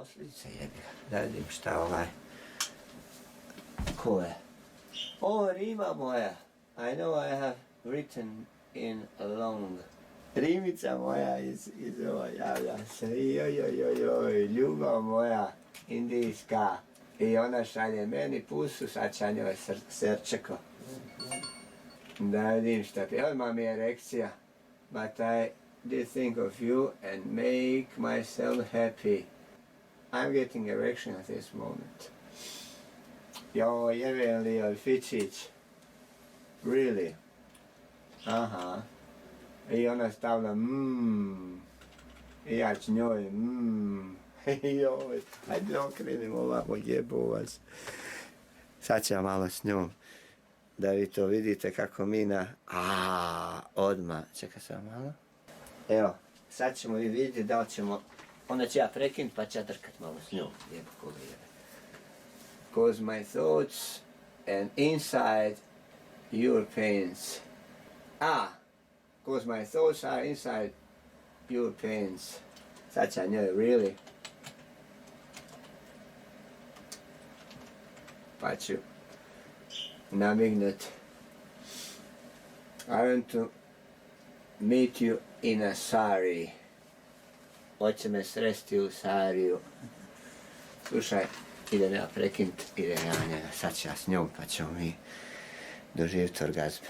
posljedice, jebiga. Da vidim šta ko je. Ovo rima moja. I know I have written in long. Rimica moja iz ovo javlja se. Joj, ljubav moja indijska. I ona šalje meni pusu, sad će njoj srčeko. Da vidim šta ti, odmah mi je erekcija. But I did think of you and make myself happy. I'm getting erection at this moment. Joj, jebem li joj fičić. Really? Aha. I ona stavlja I ja ću njoj joj, hajde okrenim ovako, jebo vas. Sad ću ja malo s njom da vi to vidite kako mi odmah, čekaj sam malo. Evo, sad ćemo vi vidjeti da li ćemo, onda ću ja prekinuti pa ću ja drkat malo s njom, jebo koga jebe. Cause my thoughts and inside your pains. Cause my thoughts are inside your pains. Sad ću ja njoj, really. Pa ću namignut. I want to meet you in a sari. Hoće me sresti u sariju. Slušaj, idem ja prekinut, idem ja njega, sad ću ja s njom pa ćemo mi doživjeti orgazme.